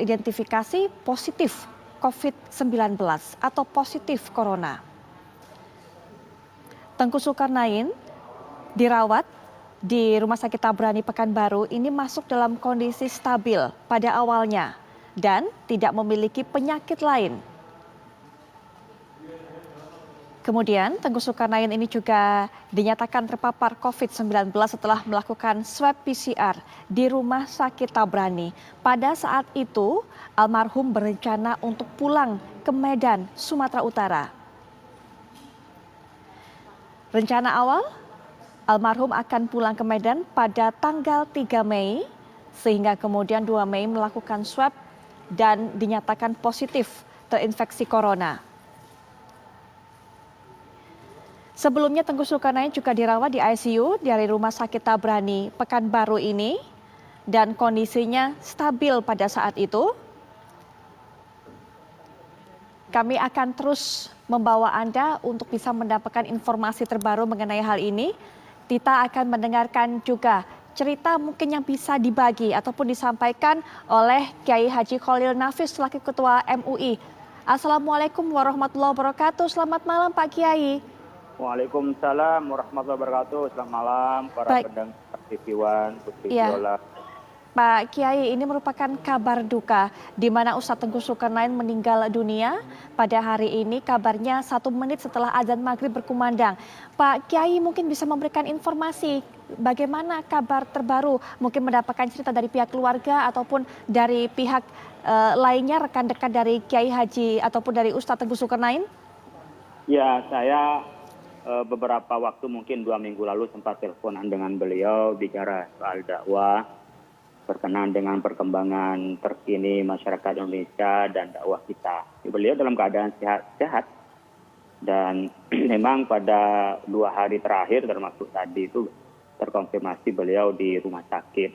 teridentifikasi positif COVID-19 atau positif corona. Tengku Zulkarnain dirawat di Rumah Sakit Tabrani Pekanbaru ini masuk dalam kondisi stabil pada awalnya dan tidak memiliki penyakit lain. Kemudian Tengku Zulkarnain ini juga dinyatakan terpapar COVID-19 setelah melakukan swab PCR di Rumah Sakit Tabrani. Pada saat itu almarhum berencana untuk pulang ke Medan, Sumatera Utara. Rencana awal almarhum akan pulang ke Medan pada tanggal 3 Mei sehingga kemudian 2 Mei melakukan swab dan dinyatakan positif terinfeksi corona. Sebelumnya Tengku Zulkarnain juga dirawat di ICU dari Rumah Sakit Tabrani Pekanbaru ini dan kondisinya stabil pada saat itu. Kami akan terus membawa Anda untuk bisa mendapatkan informasi terbaru mengenai hal ini. Kita akan mendengarkan juga cerita mungkin yang bisa dibagi ataupun disampaikan oleh Kiai Haji Khalil Nafis selaku Ketua MUI. Assalamualaikum warahmatullahi wabarakatuh. Selamat malam Pak Kiai. Waalaikumsalam warahmatullahi wabarakatuh. Selamat malam para pendengar TV One, Putri Viola. Pak Kiai, ini merupakan kabar duka di mana Ustadz Tengku Zulkarnain meninggal dunia pada hari ini. Kabarnya 1 menit setelah azan maghrib berkumandang. Pak Kiai mungkin bisa memberikan informasi bagaimana kabar terbaru, mungkin mendapatkan cerita dari pihak keluarga ataupun dari pihak lainnya, rekan dekat dari Kiai Haji ataupun dari Ustadz Tengku Zulkarnain? Ya, saya beberapa waktu mungkin 2 minggu lalu sempat teleponan dengan beliau bicara soal dakwah berkenaan dengan perkembangan terkini masyarakat Indonesia dan dakwah kita. Beliau dalam keadaan sehat dan memang pada 2 hari terakhir termasuk tadi itu terkonfirmasi beliau di rumah sakit.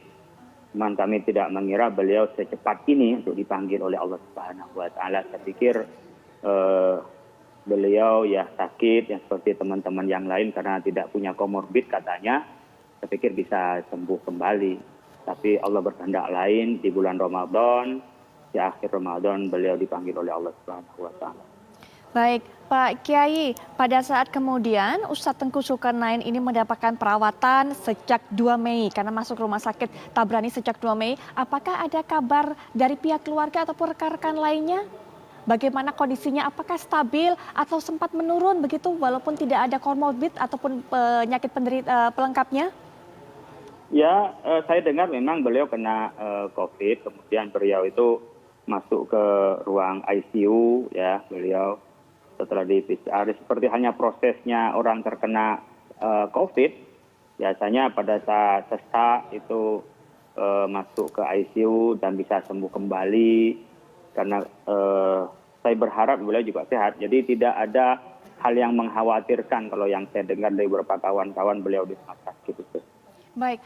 Cuman kami tidak mengira beliau secepat ini untuk dipanggil oleh Allah Subhanahu wa taala. Saya pikir beliau ya sakit yang seperti teman-teman yang lain karena tidak punya komorbid katanya. Saya pikir bisa sembuh kembali. Tapi Allah berkehendak lain di bulan Ramadan, di akhir Ramadan beliau dipanggil oleh Allah Subhanahu wa taala. Baik, Pak Kiai, pada saat kemudian Ustadz Tengku Zulkarnain ini mendapatkan perawatan sejak 2 Mei karena masuk rumah sakit Tabrani sejak 2 Mei. Apakah ada kabar dari pihak keluarga ataupun rekan-rekan lainnya? Bagaimana kondisinya? Apakah stabil atau sempat menurun begitu walaupun tidak ada komorbid ataupun penyakit pelengkapnya? Ya, saya dengar memang beliau kena COVID, kemudian beliau itu masuk ke ruang ICU, ya beliau setelah di PCR. Seperti hanya prosesnya orang terkena COVID, biasanya pada saat sesak itu masuk ke ICU dan bisa sembuh kembali karena saya berharap beliau juga sehat. Jadi tidak ada hal yang mengkhawatirkan kalau yang saya dengar dari beberapa kawan-kawan beliau di rumah sakit itu. Baik,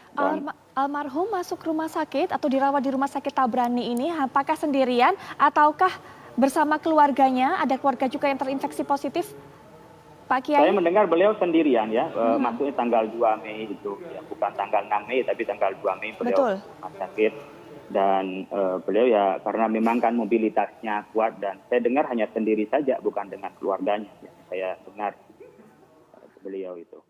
almarhum masuk rumah sakit atau dirawat di Rumah Sakit Tabrani ini apakah sendirian ataukah bersama keluarganya? Ada keluarga juga yang terinfeksi positif, Pak Kiai? Saya mendengar beliau sendirian ya, masuknya tanggal 2 Mei itu, ya, bukan tanggal 6 Mei tapi tanggal 2 Mei beliau rumah sakit. Dan beliau ya karena memang kan mobilitasnya kuat dan saya dengar hanya sendiri saja bukan dengan keluarganya. Ya, saya dengar beliau itu.